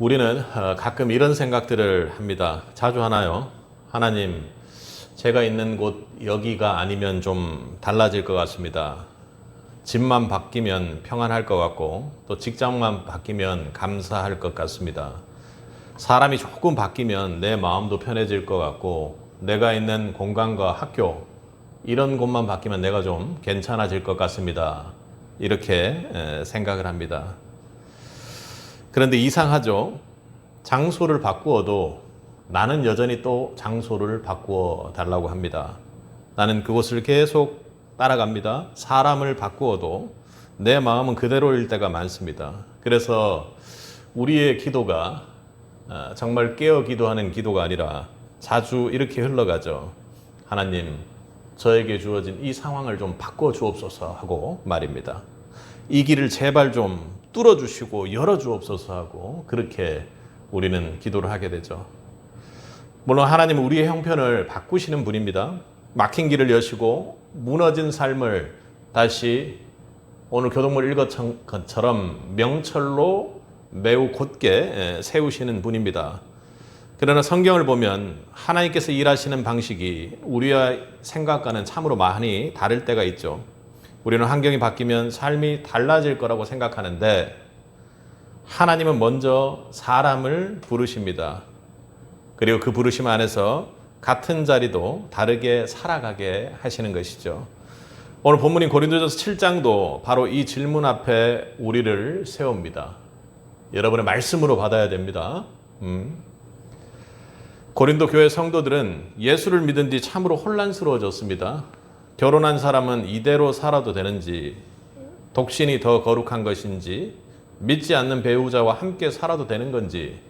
우리는 가끔 이런 생각들을 합니다. 자주 하나요? 하나님, 제가 있는 곳 여기가 아니면 좀 달라질 것 같습니다. 집만 바뀌면 평안할 것 같고 또 직장만 바뀌면 감사할 것 같습니다. 사람이 조금 바뀌면 내 마음도 편해질 것 같고 내가 있는 공간과 학교 이런 곳만 바뀌면 내가 좀 괜찮아질 것 같습니다. 이렇게 생각을 합니다. 그런데 이상하죠. 장소를 바꾸어도 나는 여전히 또 장소를 바꾸어 달라고 합니다. 나는 그곳을 계속 따라갑니다. 사람을 바꾸어도 내 마음은 그대로일 때가 많습니다. 그래서 우리의 기도가 정말 깨어 기도하는 기도가 아니라 자주 이렇게 흘러가죠. 하나님, 저에게 주어진 이 상황을 좀 바꿔 주옵소서 하고 말입니다. 이 길을 제발 좀 뚫어주시고 열어주옵소서 하고 그렇게 우리는 기도를 하게 되죠. 물론 하나님은 우리의 형편을 바꾸시는 분입니다. 막힌 길을 여시고 무너진 삶을 다시 오늘 교동문 읽은 것처럼 명철로 매우 곧게 세우시는 분입니다. 그러나 성경을 보면 하나님께서 일하시는 방식이 우리의 생각과는 참으로 많이 다를 때가 있죠. 우리는 환경이 바뀌면 삶이 달라질 거라고 생각하는데 하나님은 먼저 사람을 부르십니다. 그리고 그 부르심 안에서 같은 자리도 다르게 살아가게 하시는 것이죠. 오늘 본문인 고린도전서 7장도 바로 이 질문 앞에 우리를 세웁니다. 여러분의 말씀으로 받아야 됩니다. 고린도 교회 성도들은 예수를 믿은 뒤 참으로 혼란스러워졌습니다. 결혼한 사람은 이대로 살아도 되는지, 독신이 더 거룩한 것인지, 믿지 않는 배우자와 함께 살아도 되는 건지,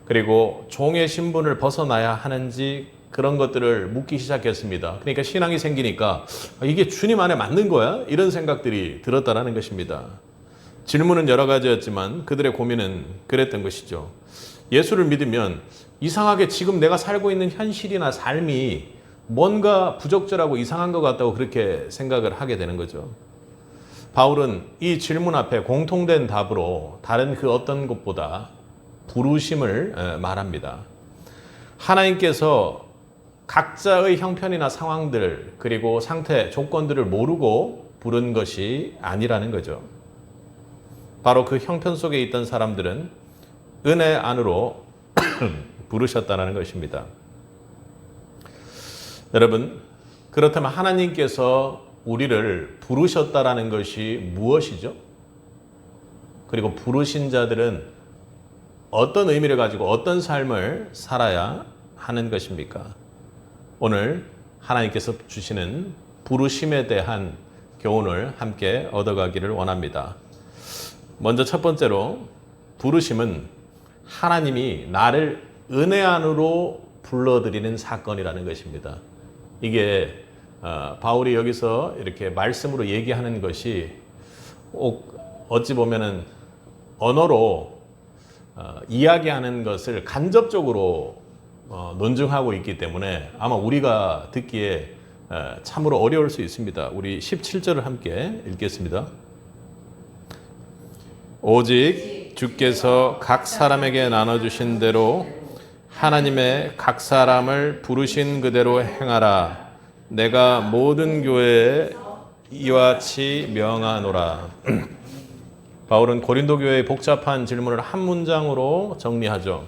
그리고 종의 신분을 벗어나야 하는지 그런 것들을 묻기 시작했습니다. 그러니까 신앙이 생기니까 이게 주님 안에 맞는 거야? 이런 생각들이 들었다는 것입니다. 질문은 여러 가지였지만 그들의 고민은 그랬던 것이죠. 예수를 믿으면 이상하게 지금 내가 살고 있는 현실이나 삶이 뭔가 부적절하고 이상한 것 같다고 그렇게 생각을 하게 되는 거죠. 바울은 이 질문 앞에 공통된 답으로 다른 그 어떤 것보다 부르심을 말합니다. 하나님께서 각자의 형편이나 상황들 그리고 상태, 조건들을 모르고 부른 것이 아니라는 거죠. 바로 그 형편 속에 있던 사람들은 은혜 안으로 부르셨다는 것입니다. 여러분, 그렇다면 하나님께서 우리를 부르셨다라는 것이 무엇이죠? 그리고 부르신 자들은 어떤 의미를 가지고 어떤 삶을 살아야 하는 것입니까? 오늘 하나님께서 주시는 부르심에 대한 교훈을 함께 얻어가기를 원합니다. 먼저 첫 번째로 부르심은 하나님이 나를 은혜 안으로 불러들이는 사건이라는 것입니다. 이게 바울이 여기서 이렇게 말씀으로 얘기하는 것이 어찌 보면은 언어로 이야기하는 것을 간접적으로 논증하고 있기 때문에 아마 우리가 듣기에 참으로 어려울 수 있습니다. 우리 17절을 함께 읽겠습니다. 오직 주께서 각 사람에게 나눠주신 대로 하나님의 각 사람을 부르신 그대로 행하라. 내가 모든 교회에 이와 같이 명하노라. 바울은 고린도 교회의 복잡한 질문을 한 문장으로 정리하죠.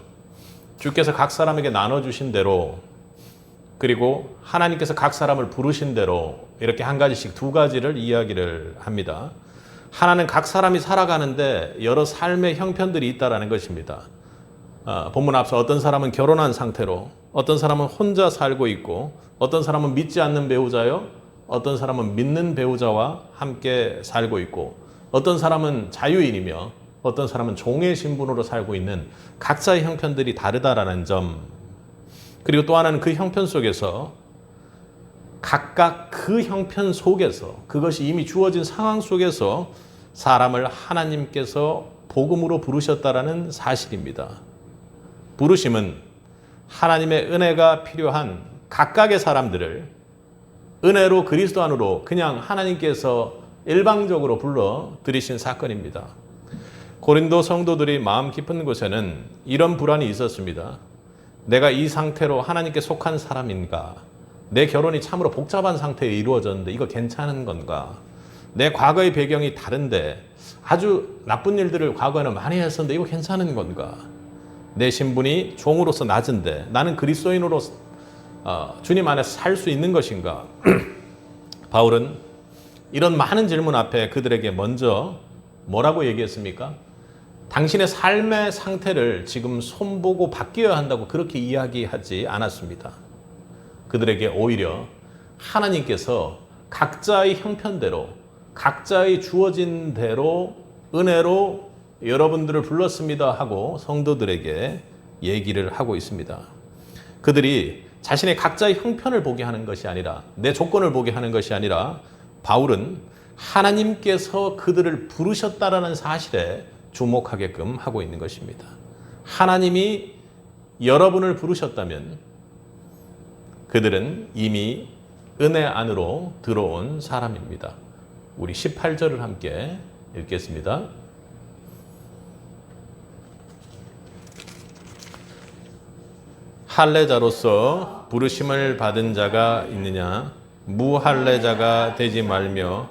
주께서 각 사람에게 나눠주신 대로 그리고 하나님께서 각 사람을 부르신 대로 이렇게 한 가지씩 두 가지를 이야기를 합니다. 하나는 각 사람이 살아가는데 여러 삶의 형편들이 있다는 것입니다. 본문 앞서 어떤 사람은 결혼한 상태로, 어떤 사람은 혼자 살고 있고, 어떤 사람은 믿지 않는 배우자요, 어떤 사람은 믿는 배우자와 함께 살고 있고, 어떤 사람은 자유인이며, 어떤 사람은 종의 신분으로 살고 있는 각자의 형편들이 다르다라는 점, 그리고 또 하나는 그 형편 속에서 각각 그 형편 속에서 그것이 이미 주어진 상황 속에서 사람을 하나님께서 복음으로 부르셨다라는 사실입니다. 부르심은 하나님의 은혜가 필요한 각각의 사람들을 은혜로 그리스도 안으로 그냥 하나님께서 일방적으로 불러 들이신 사건입니다. 고린도 성도들이 마음 깊은 곳에는 이런 불안이 있었습니다. 내가 이 상태로 하나님께 속한 사람인가? 내 결혼이 참으로 복잡한 상태에 이루어졌는데 이거 괜찮은 건가? 내 과거의 배경이 다른데 아주 나쁜 일들을 과거에는 많이 했었는데 이거 괜찮은 건가? 내 신분이 종으로서 낮은데 나는 그리스도인으로 주님 안에서 살 수 있는 것인가? 바울은 이런 많은 질문 앞에 그들에게 먼저 뭐라고 얘기했습니까? 당신의 삶의 상태를 지금 손보고 바뀌어야 한다고 그렇게 이야기하지 않았습니다. 그들에게 오히려 하나님께서 각자의 형편대로 각자의 주어진 대로 은혜로 여러분들을 불렀습니다 하고 성도들에게 얘기를 하고 있습니다. 그들이 자신의 각자의 형편을 보게 하는 것이 아니라 내 조건을 보게 하는 것이 아니라 바울은 하나님께서 그들을 부르셨다라는 사실에 주목하게끔 하고 있는 것입니다. 하나님이 여러분을 부르셨다면 그들은 이미 은혜 안으로 들어온 사람입니다. 우리 18절을 함께 읽겠습니다. 할례자로서 부르심을 받은 자가 있느냐? 무할례자가 되지 말며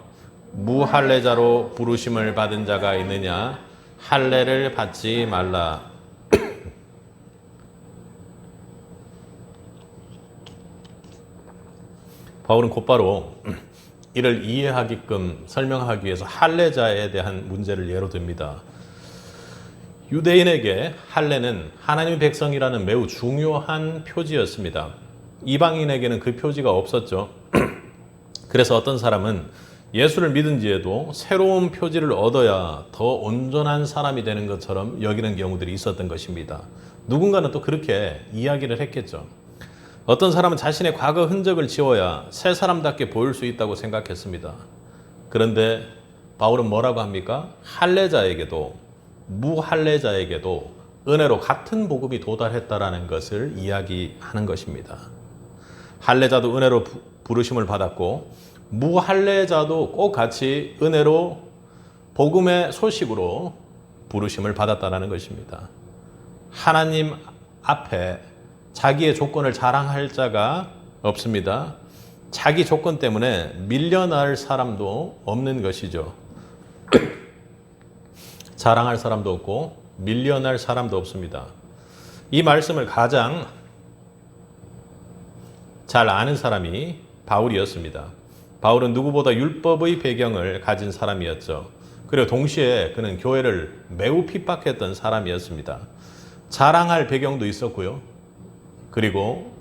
무할례자로 부르심을 받은 자가 있느냐? 할례를 받지 말라. 바울은 곧바로 이를 이해하게끔 설명하기 위해서 할례자에 대한 문제를 예로 듭니다. 유대인에게 할례는 하나님의 백성이라는 매우 중요한 표지였습니다. 이방인에게는 그 표지가 없었죠. 그래서 어떤 사람은 예수를 믿은 뒤에도 새로운 표지를 얻어야 더 온전한 사람이 되는 것처럼 여기는 경우들이 있었던 것입니다. 누군가는 또 그렇게 이야기를 했겠죠. 어떤 사람은 자신의 과거 흔적을 지워야 새 사람답게 보일 수 있다고 생각했습니다. 그런데 바울은 뭐라고 합니까? 할례자에게도 무할례자에게도 은혜로 같은 복음이 도달했다라는 것을 이야기하는 것입니다. 할례자도 은혜로 부르심을 받았고 무할례자도 꼭 같이 은혜로 복음의 소식으로 부르심을 받았다라는 것입니다. 하나님 앞에 자기의 조건을 자랑할 자가 없습니다. 자기 조건 때문에 밀려날 사람도 없는 것이죠. 자랑할 사람도 없고 밀려날 사람도 없습니다. 이 말씀을 가장 잘 아는 사람이 바울이었습니다. 바울은 누구보다 율법의 배경을 가진 사람이었죠. 그리고 동시에 그는 교회를 매우 핍박했던 사람이었습니다. 자랑할 배경도 있었고요. 그리고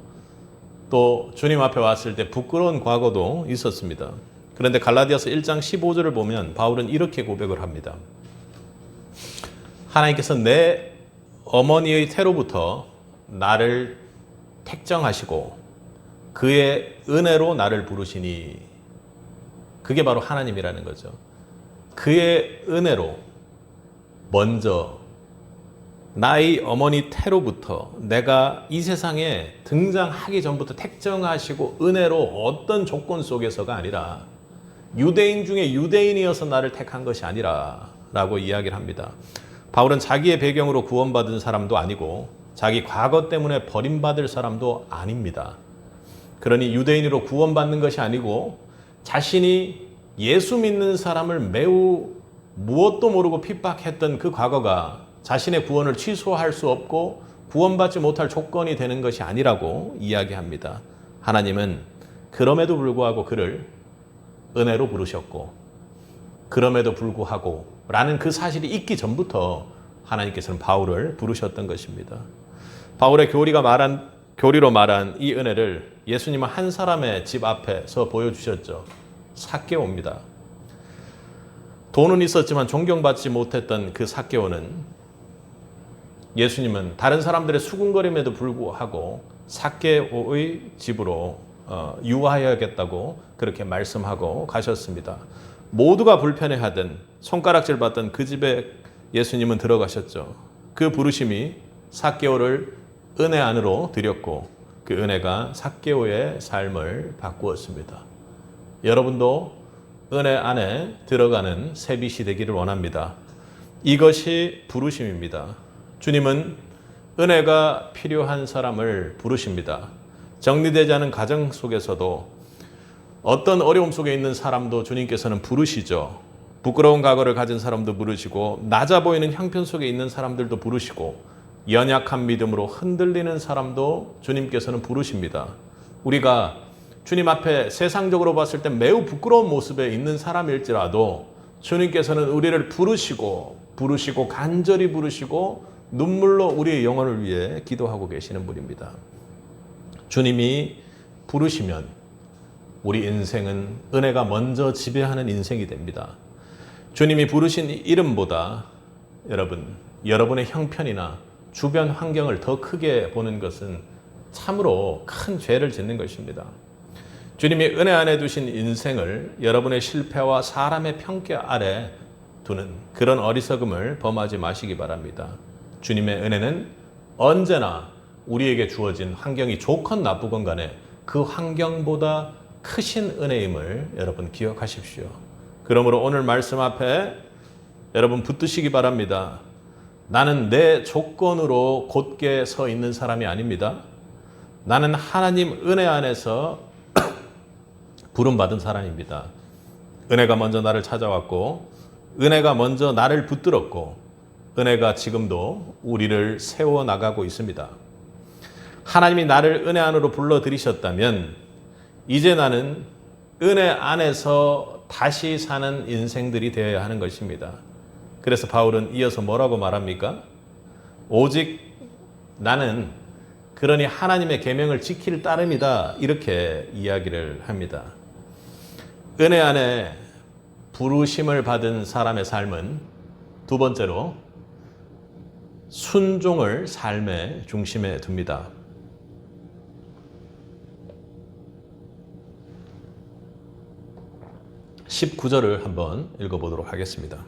또 주님 앞에 왔을 때 부끄러운 과거도 있었습니다. 그런데 갈라디아서 1장 15절을 보면 바울은 이렇게 고백을 합니다. 하나님께서 내 어머니의 태로부터 나를 택정하시고 그의 은혜로 나를 부르시니, 그게 바로 하나님이라는 거죠. 그의 은혜로 먼저 나의 어머니 태로부터 내가 이 세상에 등장하기 전부터 택정하시고 은혜로 어떤 조건 속에서가 아니라 유대인 중에 유대인이어서 나를 택한 것이 아니라 라고 이야기를 합니다. 바울은 자기의 배경으로 구원받은 사람도 아니고 자기 과거 때문에 버림받을 사람도 아닙니다. 그러니 유대인으로 구원받는 것이 아니고 자신이 예수 믿는 사람을 매우 무엇도 모르고 핍박했던 그 과거가 자신의 구원을 취소할 수 없고 구원받지 못할 조건이 되는 것이 아니라고 이야기합니다. 하나님은 그럼에도 불구하고 그를 은혜로 부르셨고 그럼에도 불구하고 라는 그 사실이 있기 전부터 하나님께서는 바울을 부르셨던 것입니다. 바울의 교리로 말한 이 은혜를 예수님은 한 사람의 집 앞에서 보여주셨죠. 삭개오입니다. 돈은 있었지만 존경받지 못했던 그 삭개오는 예수님은 다른 사람들의 수군거림에도 불구하고 삭개오의 집으로 유하여야겠다고 그렇게 말씀하고 가셨습니다. 모두가 불편해하던 손가락질 받던 그 집에 예수님은 들어가셨죠. 그 부르심이 삭개오를 은혜 안으로 들였고 그 은혜가 삭개오의 삶을 바꾸었습니다. 여러분도 은혜 안에 들어가는 새빛이 되기를 원합니다. 이것이 부르심입니다. 주님은 은혜가 필요한 사람을 부르십니다. 정리되지 않은 가정 속에서도 어떤 어려움 속에 있는 사람도 주님께서는 부르시죠. 부끄러운 과거를 가진 사람도 부르시고 낮아 보이는 형편 속에 있는 사람들도 부르시고 연약한 믿음으로 흔들리는 사람도 주님께서는 부르십니다. 우리가 주님 앞에 세상적으로 봤을 때 매우 부끄러운 모습에 있는 사람일지라도 주님께서는 우리를 부르시고 간절히 부르시고 눈물로 우리의 영혼을 위해 기도하고 계시는 분입니다. 주님이 부르시면 우리 인생은 은혜가 먼저 지배하는 인생이 됩니다. 주님이 부르신 이름보다 여러분의 형편이나 주변 환경을 더 크게 보는 것은 참으로 큰 죄를 짓는 것입니다. 주님이 은혜 안에 두신 인생을 여러분의 실패와 사람의 평가 아래 두는 그런 어리석음을 범하지 마시기 바랍니다. 주님의 은혜는 언제나 우리에게 주어진 환경이 좋건 나쁘건 간에 그 환경보다 크신 은혜임을 여러분 기억하십시오. 그러므로 오늘 말씀 앞에 여러분 붙드시기 바랍니다. 나는 내 조건으로 곧게 서 있는 사람이 아닙니다. 나는 하나님 은혜 안에서 부름받은 사람입니다. 은혜가 먼저 나를 찾아왔고 은혜가 먼저 나를 붙들었고 은혜가 지금도 우리를 세워나가고 있습니다. 하나님이 나를 은혜 안으로 불러들이셨다면 이제 나는 은혜 안에서 다시 사는 인생들이 되어야 하는 것입니다. 그래서 바울은 이어서 뭐라고 말합니까? 오직 나는 그러니 하나님의 계명을 지킬 따름이다 이렇게 이야기를 합니다. 은혜 안에 부르심을 받은 사람의 삶은 두 번째로 순종을 삶의 중심에 둡니다. 19절을 한번 읽어보도록 하겠습니다.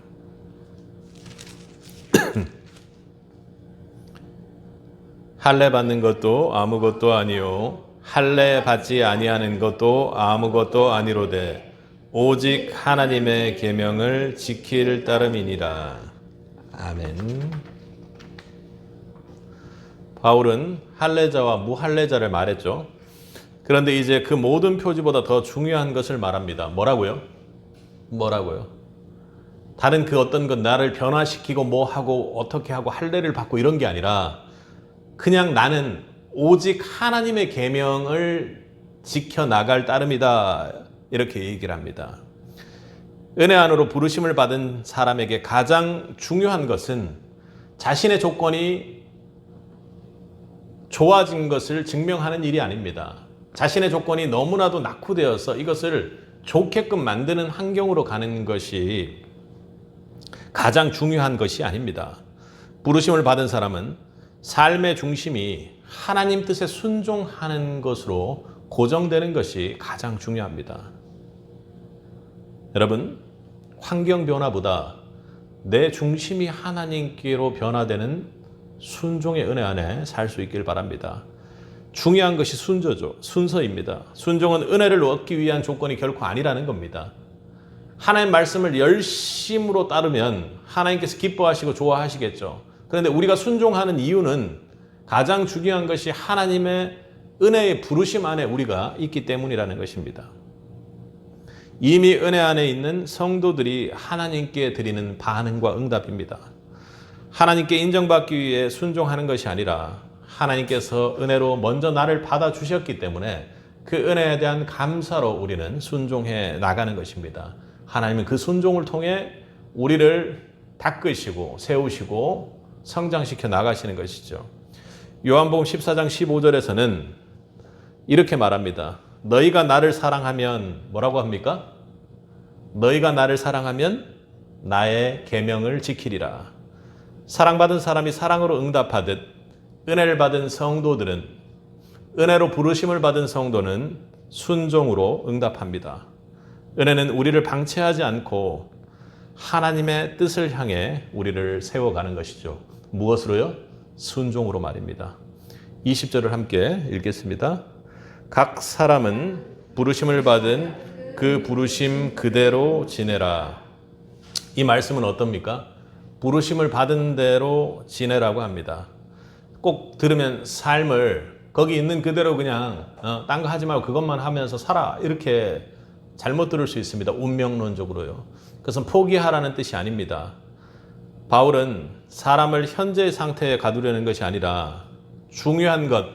할례 받는 것도 아무것도 아니요 할례 받지 아니하는 것도 아무것도 아니로되 오직 하나님의 계명을 지킬 따름이니라. 아멘. 바울은 할례자와 무할례자를 말했죠. 그런데 이제 그 모든 표지보다 더 중요한 것을 말합니다. 뭐라고요? 다른 그 어떤 것 나를 변화시키고 뭐 하고 어떻게 하고 할례를 받고 이런 게 아니라 그냥 나는 오직 하나님의 계명을 지켜나갈 따름이다 이렇게 얘기를 합니다. 은혜 안으로 부르심을 받은 사람에게 가장 중요한 것은 자신의 조건이 좋아진 것을 증명하는 일이 아닙니다. 자신의 조건이 너무나도 낙후되어서 이것을 좋게끔 만드는 환경으로 가는 것이 가장 중요한 것이 아닙니다. 부르심을 받은 사람은 삶의 중심이 하나님 뜻에 순종하는 것으로 고정되는 것이 가장 중요합니다. 여러분, 환경 변화보다 내 중심이 하나님께로 변화되는 순종의 은혜 안에 살 수 있길 바랍니다. 중요한 것이 순서입니다. 순종은 은혜를 얻기 위한 조건이 결코 아니라는 겁니다. 하나님 말씀을 열심으로 따르면 하나님께서 기뻐하시고 좋아하시겠죠. 그런데 우리가 순종하는 이유는 가장 중요한 것이 하나님의 은혜의 부르심 안에 우리가 있기 때문이라는 것입니다. 이미 은혜 안에 있는 성도들이 하나님께 드리는 반응과 응답입니다. 하나님께 인정받기 위해 순종하는 것이 아니라 하나님께서 은혜로 먼저 나를 받아주셨기 때문에 그 은혜에 대한 감사로 우리는 순종해 나가는 것입니다. 하나님은 그 순종을 통해 우리를 닦으시고 세우시고 성장시켜 나가시는 것이죠. 요한복음 14장 15절에서는 이렇게 말합니다. 너희가 나를 사랑하면 뭐라고 합니까? 너희가 나를 사랑하면 나의 계명을 지키리라. 사랑받은 사람이 사랑으로 응답하듯 은혜를 받은 성도들은 은혜로 부르심을 받은 성도는 순종으로 응답합니다. 은혜는 우리를 방치하지 않고 하나님의 뜻을 향해 우리를 세워가는 것이죠. 무엇으로요? 순종으로 말입니다. 20절을 함께 읽겠습니다. 각 사람은 부르심을 받은 그 부르심 그대로 지내라. 이 말씀은 어떻습니까? 부르심을 받은 대로 지내라고 합니다. 꼭 들으면 삶을 거기 있는 그대로 그냥 딴 거 하지 말고 그것만 하면서 살아 이렇게 잘못 들을 수 있습니다. 운명론적으로요. 그것은 포기하라는 뜻이 아닙니다. 바울은 사람을 현재의 상태에 가두려는 것이 아니라 중요한 것,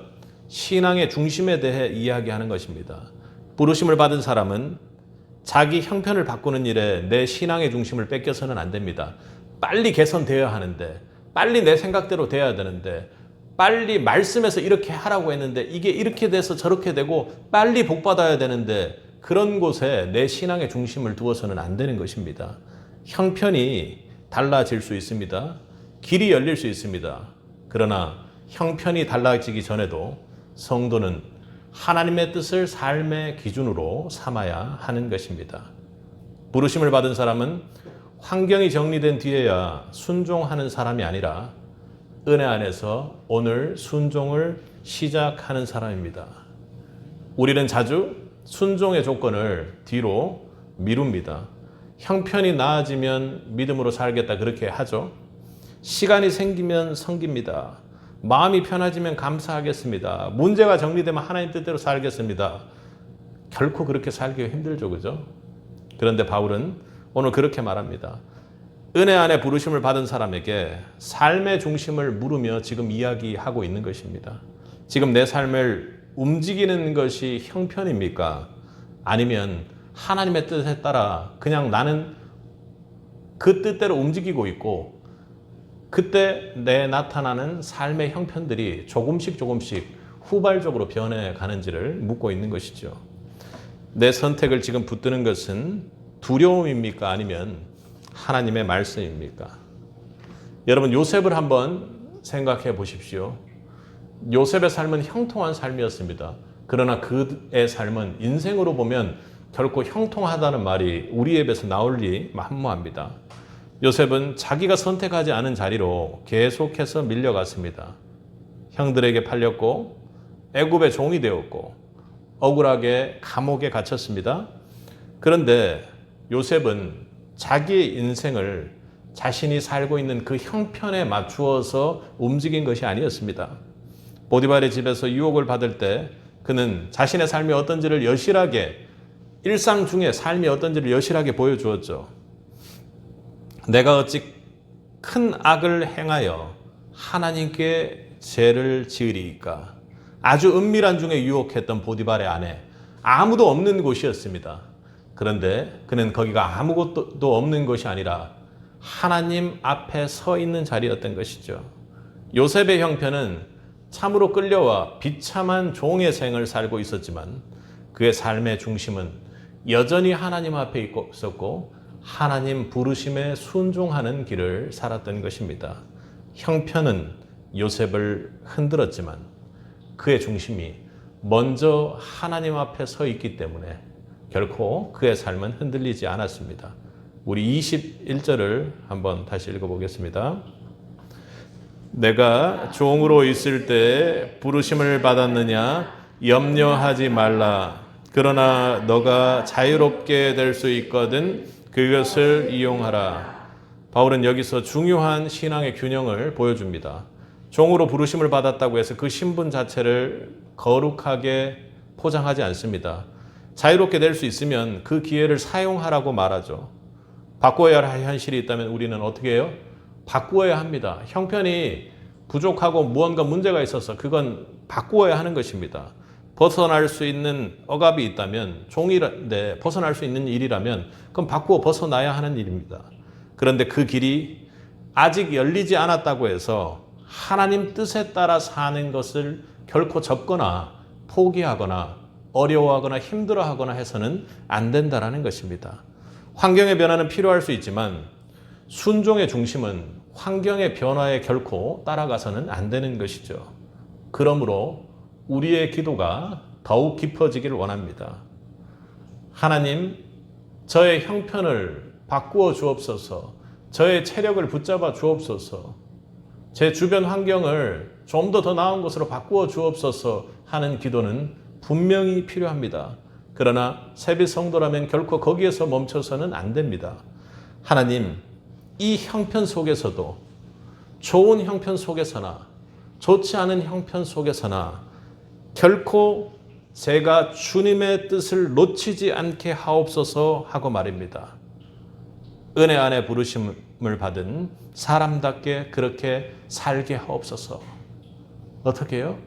신앙의 중심에 대해 이야기하는 것입니다. 부르심을 받은 사람은 자기 형편을 바꾸는 일에 내 신앙의 중심을 뺏겨서는 안 됩니다. 빨리 개선되어야 하는데, 빨리 내 생각대로 돼야 되는데, 빨리 말씀에서 이렇게 하라고 했는데 이게 이렇게 돼서 저렇게 되고 빨리 복받아야 되는데 그런 곳에 내 신앙의 중심을 두어서는 안 되는 것입니다. 형편이 달라질 수 있습니다. 길이 열릴 수 있습니다. 그러나 형편이 달라지기 전에도 성도는 하나님의 뜻을 삶의 기준으로 삼아야 하는 것입니다. 부르심을 받은 사람은 환경이 정리된 뒤에야 순종하는 사람이 아니라 은혜 안에서 오늘 순종을 시작하는 사람입니다. 우리는 자주 순종의 조건을 뒤로 미룹니다. 형편이 나아지면 믿음으로 살겠다 그렇게 하죠. 시간이 생기면 섬깁니다. 마음이 편해지면 감사하겠습니다. 문제가 정리되면 하나님 뜻대로 살겠습니다. 결코 그렇게 살기가 힘들죠, 그죠? 그런데 바울은 오늘 그렇게 말합니다. 은혜 안에 부르심을 받은 사람에게 삶의 중심을 물으며 지금 이야기하고 있는 것입니다. 지금 내 삶을 움직이는 것이 형편입니까? 아니면 하나님의 뜻에 따라 그냥 나는 그 뜻대로 움직이고 있고 그때 내 나타나는 삶의 형편들이 조금씩 후발적으로 변해가는지를 묻고 있는 것이죠. 내 선택을 지금 붙드는 것은 두려움입니까? 아니면 하나님의 말씀입니까? 여러분 요셉을 한번 생각해 보십시오. 요셉의 삶은 형통한 삶이었습니다. 그러나 그의 삶은 인생으로 보면 결코 형통하다는 말이 우리 입에서 나올 리 만무합니다. 요셉은 자기가 선택하지 않은 자리로 계속해서 밀려갔습니다. 형들에게 팔렸고 애굽의 종이 되었고 억울하게 감옥에 갇혔습니다. 그런데 요셉은 자기의 인생을 자신이 살고 있는 그 형편에 맞추어서 움직인 것이 아니었습니다. 보디발의 집에서 유혹을 받을 때 그는 자신의 삶이 어떤지를 여실하게 일상 중에 삶이 어떤지를 여실하게 보여주었죠. 내가 어찌 큰 악을 행하여 하나님께 죄를 지으리이까. 아주 은밀한 중에 유혹했던 보디발의 아내, 아무도 없는 곳이었습니다. 그런데 그는 거기가 아무것도 없는 것이 아니라 하나님 앞에 서 있는 자리였던 것이죠. 요셉의 형편은 참으로 끌려와 비참한 종의 생을 살고 있었지만 그의 삶의 중심은 여전히 하나님 앞에 있었고 하나님 부르심에 순종하는 길을 살았던 것입니다. 형편은 요셉을 흔들었지만 그의 중심이 먼저 하나님 앞에 서 있기 때문에 결코 그의 삶은 흔들리지 않았습니다. 우리 21절을 한번 다시 읽어보겠습니다. 내가 종으로 있을 때 부르심을 받았느냐 염려하지 말라. 그러나 너가 자유롭게 될 수 있거든 그것을 이용하라. 바울은 여기서 중요한 신앙의 균형을 보여줍니다. 종으로 부르심을 받았다고 해서 그 신분 자체를 거룩하게 포장하지 않습니다. 자유롭게 될 수 있으면 그 기회를 사용하라고 말하죠. 바꾸어야 할 현실이 있다면 우리는 어떻게 해요? 바꾸어야 합니다. 형편이 부족하고 무언가 문제가 있어서 그건 바꾸어야 하는 것입니다. 벗어날 수 있는 억압이 있다면 종인데 벗어날 수 있는 일이라면 그건 바꾸어 벗어나야 하는 일입니다. 그런데 그 길이 아직 열리지 않았다고 해서 하나님 뜻에 따라 사는 것을 결코 접거나 포기하거나 어려워하거나 힘들어하거나 해서는 안 된다는 것입니다. 환경의 변화는 필요할 수 있지만 순종의 중심은 환경의 변화에 결코 따라가서는 안 되는 것이죠. 그러므로 우리의 기도가 더욱 깊어지기를 원합니다. 하나님, 저의 형편을 바꾸어 주옵소서, 저의 체력을 붙잡아 주옵소서, 제 주변 환경을 좀 더 나은 것으로 바꾸어 주옵소서 하는 기도는 분명히 필요합니다. 그러나 세비 성도라면 결코 거기에서 멈춰서는 안 됩니다. 하나님, 이 형편 속에서도, 좋은 형편 속에서나 좋지 않은 형편 속에서나 결코 제가 주님의 뜻을 놓치지 않게 하옵소서 하고 말입니다. 은혜 안에 부르심을 받은 사람답게 그렇게 살게 하옵소서. 어떻게 해요?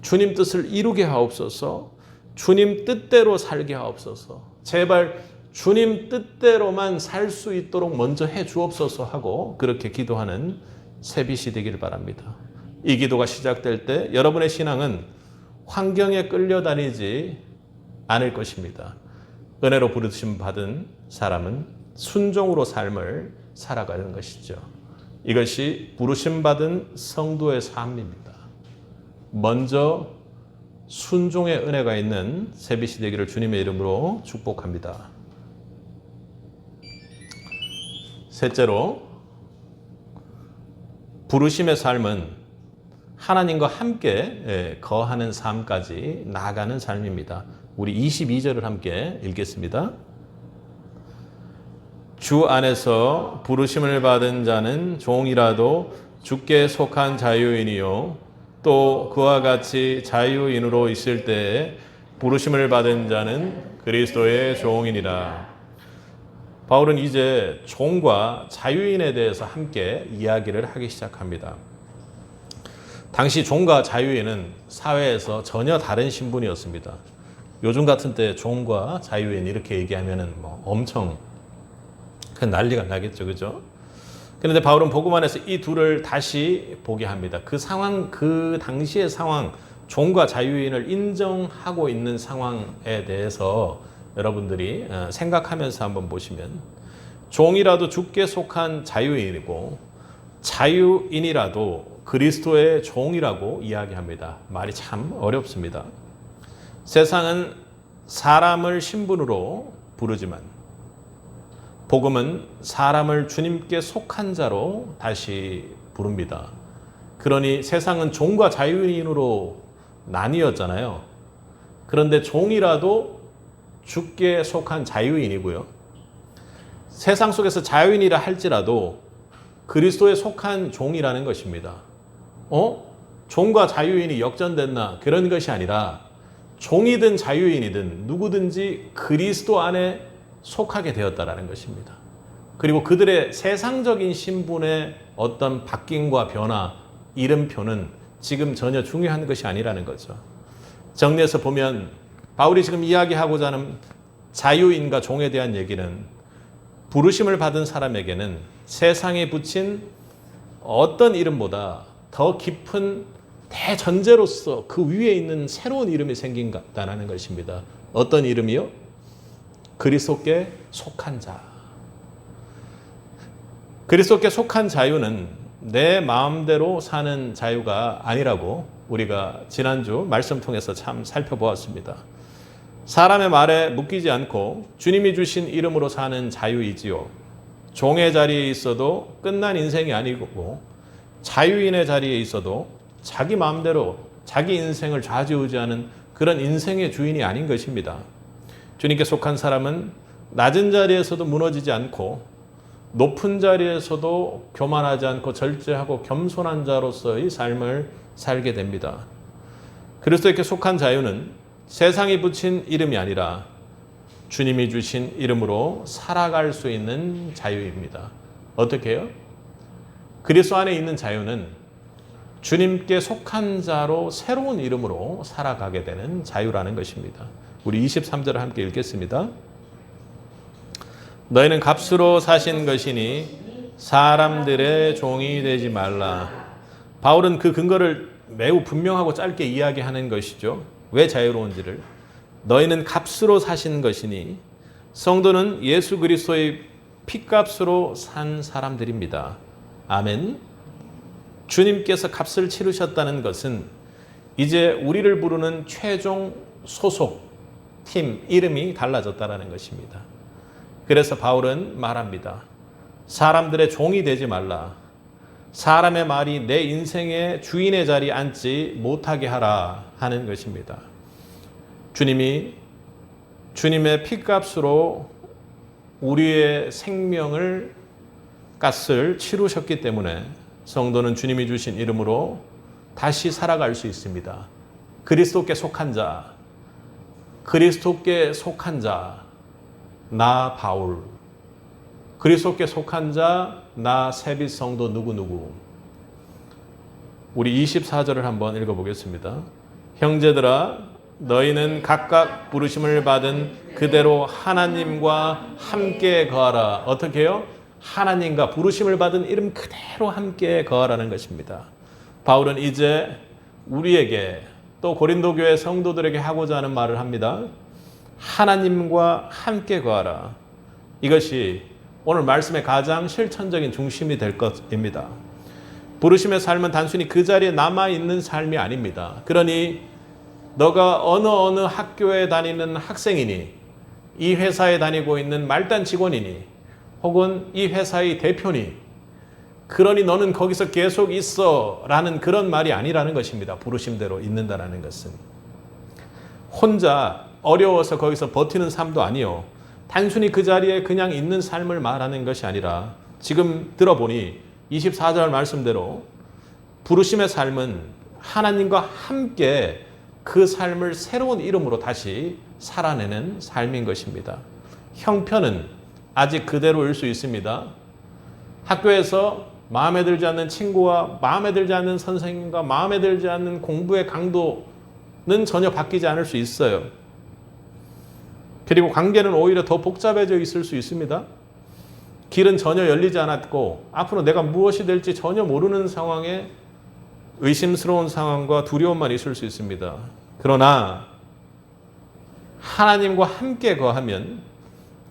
주님 뜻을 이루게 하옵소서. 주님 뜻대로 살게 하옵소서. 제발 주님 뜻대로만 살 수 있도록 먼저 해 주옵소서 하고 그렇게 기도하는 새빛이 되길 바랍니다. 이 기도가 시작될 때 여러분의 신앙은 환경에 끌려다니지 않을 것입니다. 은혜로 부르심 받은 사람은 순종으로 삶을 살아가는 것이죠. 이것이 부르심 받은 성도의 삶입니다. 먼저 순종의 은혜가 있는 새빛이 되기를 주님의 이름으로 축복합니다. 셋째로, 부르심의 삶은 하나님과 함께 거하는 삶까지 나아가는 삶입니다. 우리 22절을 함께 읽겠습니다. 주 안에서 부르심을 받은 자는 종이라도 주께 속한 자유인이요 또 그와 같이 자유인으로 있을 때에 부르심을 받은 자는 그리스도의 종이니라. 바울은 이제 종과 자유인에 대해서 함께 이야기를 하기 시작합니다. 당시 종과 자유인은 사회에서 전혀 다른 신분이었습니다. 요즘 같은 때 종과 자유인 이렇게 얘기하면은 엄청 큰 난리가 나겠죠, 그죠? 그런데 바울은 복음 안에서 이 둘을 다시 보게 합니다. 그 상황, 그 당시의 상황, 종과 자유인을 인정하고 있는 상황에 대해서 여러분들이 생각하면서 한번 보시면, 종이라도 주께 속한 자유인이고 자유인이라도 그리스도의 종이라고 이야기합니다. 말이 참 어렵습니다. 세상은 사람을 신분으로 부르지만 복음은 사람을 주님께 속한 자로 다시 부릅니다. 그러니 세상은 종과 자유인으로 나뉘었잖아요. 그런데 종이라도 주께 속한 자유인이고요. 세상 속에서 자유인이라 할지라도 그리스도에 속한 종이라는 것입니다. 종과 자유인이 역전됐나? 그런 것이 아니라 종이든 자유인이든 누구든지 그리스도 안에 속하게 되었다라는 것입니다. 그리고 그들의 세상적인 신분의 어떤 바뀜과 변화, 이름표는 지금 전혀 중요한 것이 아니라는 거죠. 정리해서 보면 바울이 지금 이야기하고자 하는 자유인과 종에 대한 얘기는 부르심을 받은 사람에게는 세상에 붙인 어떤 이름보다 더 깊은 대전제로서 그 위에 있는 새로운 이름이 생긴다는 것입니다. 어떤 이름이요? 그리스도께 속한 자. 그리스도께 속한 자유는 내 마음대로 사는 자유가 아니라고 우리가 지난주 말씀 통해서 참 살펴보았습니다. 사람의 말에 묶이지 않고 주님이 주신 이름으로 사는 자유이지요. 종의 자리에 있어도 끝난 인생이 아니고 자유인의 자리에 있어도 자기 마음대로 자기 인생을 좌지우지하는 그런 인생의 주인이 아닌 것입니다. 주님께 속한 사람은 낮은 자리에서도 무너지지 않고 높은 자리에서도 교만하지 않고 절제하고 겸손한 자로서의 삶을 살게 됩니다. 그리스도께 속한 자유는 세상이 붙인 이름이 아니라 주님이 주신 이름으로 살아갈 수 있는 자유입니다. 어떻게 해요? 그리스도 안에 있는 자유는 주님께 속한 자로 새로운 이름으로 살아가게 되는 자유라는 것입니다. 우리 23절을 함께 읽겠습니다. 너희는 값으로 사신 것이니 사람들의 종이 되지 말라. 바울은 그 근거를 매우 분명하고 짧게 이야기하는 것이죠. 왜 자유로운지를. 너희는 값으로 사신 것이니, 성도는 예수 그리스도의 피값으로 산 사람들입니다. 아멘. 주님께서 값을 치르셨다는 것은 이제 우리를 부르는 최종 소속 팀 이름이 달라졌다는 것입니다. 그래서 바울은 말합니다. 사람들의 종이 되지 말라. 사람의 말이 내 인생의 주인의 자리에 앉지 못하게 하라 하는 것입니다. 주님이 주님의 피값으로 우리의 생명을 값을 치르셨기 때문에 성도는 주님이 주신 이름으로 다시 살아갈 수 있습니다. 그리스도께 속한 자, 그리스도께 속한 자, 나 바울, 그리스도께 속한 자, 나 세빛 성도 누구누구. 우리 24절을 한번 읽어보겠습니다. 형제들아, 너희는 각각 부르심을 받은 그대로 하나님과 함께 거하라. 어떻게 해요? 하나님과 부르심을 받은 이름 그대로 함께 거하라는 것입니다. 바울은 이제 우리에게 또 고린도 교회 성도들에게 하고자 하는 말을 합니다. 하나님과 함께 거하라. 이것이 오늘 말씀의 가장 실천적인 중심이 될 것입니다. 부르심의 삶은 단순히 그 자리에 남아있는 삶이 아닙니다. 그러니 너가 어느 학교에 다니는 학생이니, 이 회사에 다니고 있는 말단 직원이니, 혹은 이 회사의 대표니, 그러니 너는 거기서 계속 있어 라는 그런 말이 아니라는 것입니다. 부르심대로 있는다라는 것은 혼자 어려워서 거기서 버티는 삶도 아니요, 단순히 그 자리에 그냥 있는 삶을 말하는 것이 아니라, 지금 들어보니 24절 말씀대로 부르심의 삶은 하나님과 함께 그 삶을 새로운 이름으로 다시 살아내는 삶인 것입니다. 형편은 아직 그대로일 수 있습니다. 학교에서 마음에 들지 않는 친구와 마음에 들지 않는 선생님과 마음에 들지 않는 공부의 강도는 전혀 바뀌지 않을 수 있어요. 그리고 관계는 오히려 더 복잡해져 있을 수 있습니다. 길은 전혀 열리지 않았고 앞으로 내가 무엇이 될지 전혀 모르는 상황에 의심스러운 상황과 두려움만 있을 수 있습니다. 그러나 하나님과 함께 거하면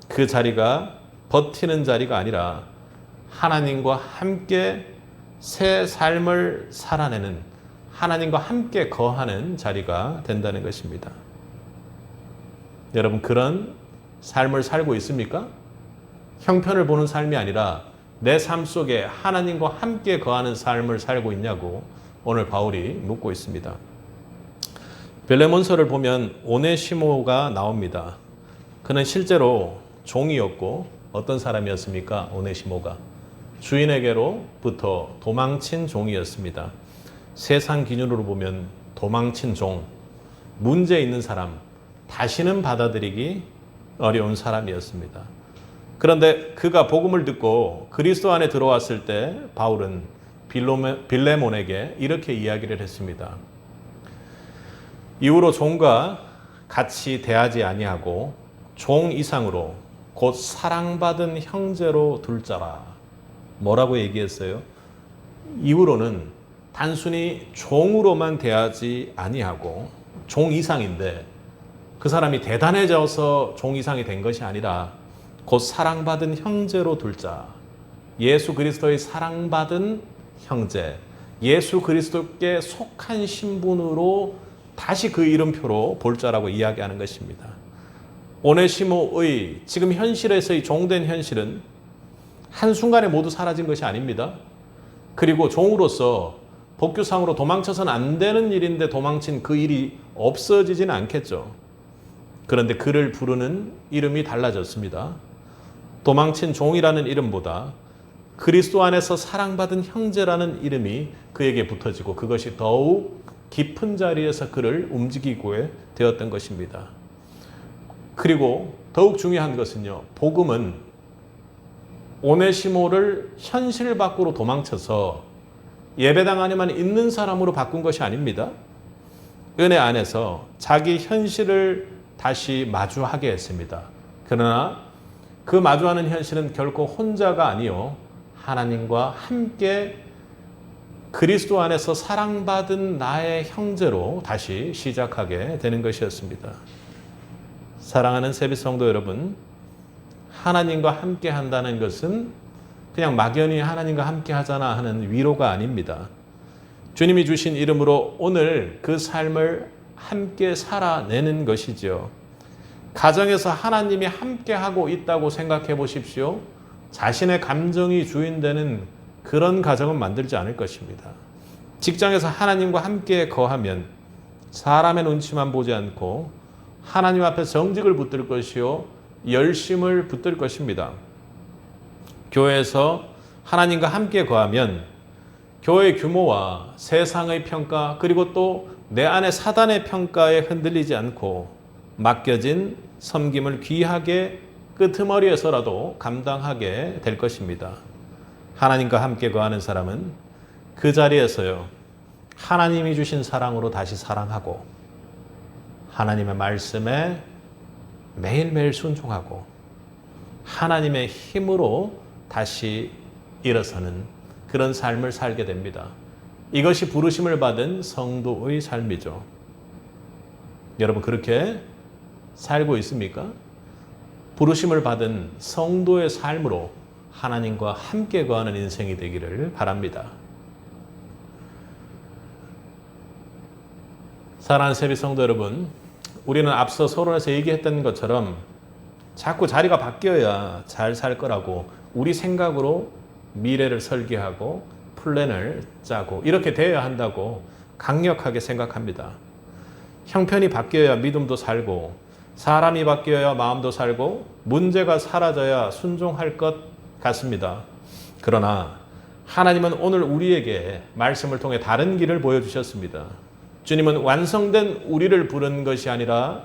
그 자리가 버티는 자리가 아니라 하나님과 함께 새 삶을 살아내는, 하나님과 함께 거하는 자리가 된다는 것입니다. 여러분, 그런 삶을 살고 있습니까? 형편을 보는 삶이 아니라 내 삶 속에 하나님과 함께 거하는 삶을 살고 있냐고 오늘 바울이 묻고 있습니다. 빌레몬서를 보면 오네시모가 나옵니다. 그는 실제로 종이었고 어떤 사람이었습니까? 오네시모가 주인에게로부터 도망친 종이었습니다. 세상 기준으로 보면 도망친 종, 문제 있는 사람, 다시는 받아들이기 어려운 사람이었습니다. 그런데 그가 복음을 듣고 그리스도 안에 들어왔을 때 바울은 빌레몬에게 이렇게 이야기를 했습니다. 이후로 종과 같이 대하지 아니하고 종 이상으로 곧 사랑받은 형제로 둘 자라. 뭐라고 얘기했어요? 이후로는 단순히 종으로만 대하지 아니하고, 종 이상인데 그 사람이 대단해져서 종 이상이 된 것이 아니라 곧 사랑받은 형제로 둘 자. 예수 그리스도의 사랑받은 형제, 예수 그리스도께 속한 신분으로 다시 그 이름표로 볼 자라고 이야기하는 것입니다. 오네시모의 지금 현실에서의 종된 현실은 한순간에 모두 사라진 것이 아닙니다. 그리고 종으로서 법규상으로 도망쳐서는 안 되는 일인데 도망친 그 일이 없어지지는 않겠죠. 그런데 그를 부르는 이름이 달라졌습니다. 도망친 종이라는 이름보다 그리스도 안에서 사랑받은 형제라는 이름이 그에게 붙어지고, 그것이 더욱 깊은 자리에서 그를 움직이게 되었던 것입니다. 그리고 더욱 중요한 것은요, 복음은 오네시모를 현실 밖으로 도망쳐서 예배당 안에만 있는 사람으로 바꾼 것이 아닙니다. 은혜 안에서 자기 현실을 다시 마주하게 했습니다. 그러나 그 마주하는 현실은 결코 혼자가 아니요, 하나님과 함께 그리스도 안에서 사랑받은 나의 형제로 다시 시작하게 되는 것이었습니다. 사랑하는 세빛 성도 여러분, 하나님과 함께 한다는 것은 그냥 막연히 하나님과 함께 하잖아 하는 위로가 아닙니다. 주님이 주신 이름으로 오늘 그 삶을 함께 살아내는 것이죠. 가정에서 하나님이 함께 하고 있다고 생각해 보십시오. 자신의 감정이 주인되는 그런 가정은 만들지 않을 것입니다. 직장에서 하나님과 함께 거하면 사람의 눈치만 보지 않고 하나님 앞에 정직을 붙들 것이요 열심을 붙들 것입니다. 교회에서 하나님과 함께 거하면 교회의 규모와 세상의 평가 그리고 또 내 안의 사단의 평가에 흔들리지 않고 맡겨진 섬김을 귀하게 끄트머리에서라도 감당하게 될 것입니다. 하나님과 함께 거하는 사람은 그 자리에서요, 하나님이 주신 사랑으로 다시 사랑하고 하나님의 말씀에 매일매일 순종하고 하나님의 힘으로 다시 일어서는 그런 삶을 살게 됩니다. 이것이 부르심을 받은 성도의 삶이죠. 여러분 그렇게 살고 있습니까? 부르심을 받은 성도의 삶으로 하나님과 함께 거하는 인생이 되기를 바랍니다. 사랑하는 세비 성도 여러분, 우리는 앞서 서론에서 얘기했던 것처럼 자꾸 자리가 바뀌어야 잘 살 거라고 우리 생각으로 미래를 설계하고 플랜을 짜고 이렇게 되어야 한다고 강력하게 생각합니다. 형편이 바뀌어야 믿음도 살고 사람이 바뀌어야 마음도 살고 문제가 사라져야 순종할 것 같습니다. 그러나 하나님은 오늘 우리에게 말씀을 통해 다른 길을 보여주셨습니다. 주님은 완성된 우리를 부른 것이 아니라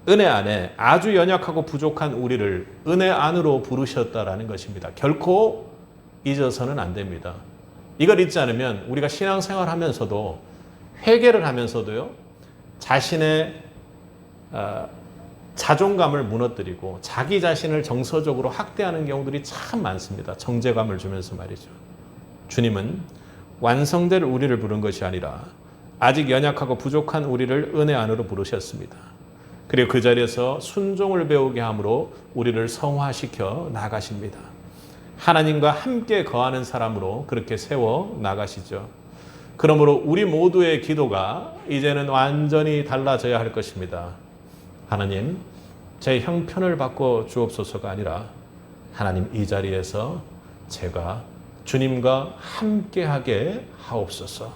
은혜 안에 아주 연약하고 부족한 우리를 은혜 안으로 부르셨다라는 것입니다. 결코 잊어서는 안 됩니다. 이걸 잊지 않으면 우리가 신앙생활 하면서도 회개를 하면서도요, 자신의 자존감을 무너뜨리고 자기 자신을 정서적으로 학대하는 경우들이 참 많습니다. 정죄감을 주면서 말이죠. 주님은 완성될 우리를 부른 것이 아니라 아직 연약하고 부족한 우리를 은혜 안으로 부르셨습니다. 그리고 그 자리에서 순종을 배우게 함으로 우리를 성화시켜 나가십니다. 하나님과 함께 거하는 사람으로 그렇게 세워 나가시죠. 그러므로 우리 모두의 기도가 이제는 완전히 달라져야 할 것입니다. 하나님, 제 형편을 바꿔 주옵소서가 아니라 하나님 이 자리에서 제가 주님과 함께하게 하옵소서.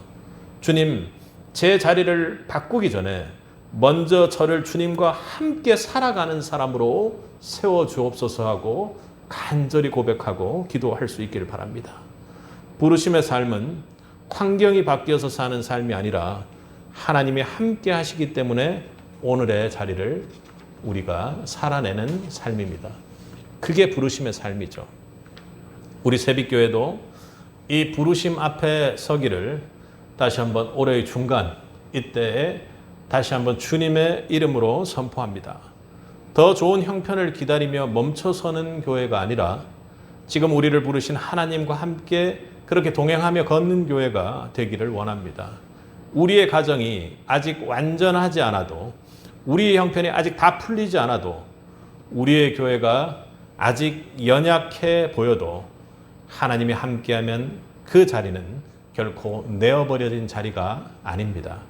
주님, 제 자리를 바꾸기 전에 먼저 저를 주님과 함께 살아가는 사람으로 세워 주옵소서 하고 간절히 고백하고 기도할 수 있기를 바랍니다. 부르심의 삶은 환경이 바뀌어서 사는 삶이 아니라 하나님이 함께 하시기 때문에 오늘의 자리를 우리가 살아내는 삶입니다. 그게 부르심의 삶이죠. 우리 새빛교회도 이 부르심 앞에 서기를 다시 한번 올해의 중간 이때에 다시 한번 주님의 이름으로 선포합니다. 더 좋은 형편을 기다리며 멈춰서는 교회가 아니라 지금 우리를 부르신 하나님과 함께 그렇게 동행하며 걷는 교회가 되기를 원합니다. 우리의 가정이 아직 완전하지 않아도, 우리의 형편이 아직 다 풀리지 않아도, 우리의 교회가 아직 연약해 보여도 하나님이 함께하면 그 자리는 결코 내어버려진 자리가 아닙니다.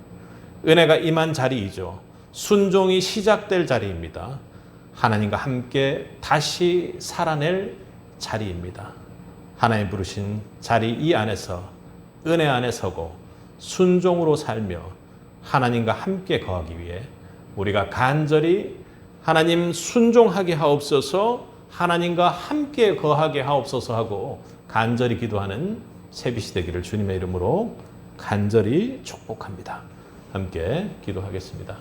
은혜가 임한 자리이죠. 순종이 시작될 자리입니다. 하나님과 함께 다시 살아낼 자리입니다. 하나님 부르신 자리 이 안에서 은혜 안에 서고 순종으로 살며 하나님과 함께 거하기 위해 우리가 간절히 하나님 순종하게 하옵소서, 하나님과 함께 거하게 하옵소서 하고 간절히 기도하는 새빛이 되기를 주님의 이름으로 간절히 축복합니다. 함께 기도하겠습니다.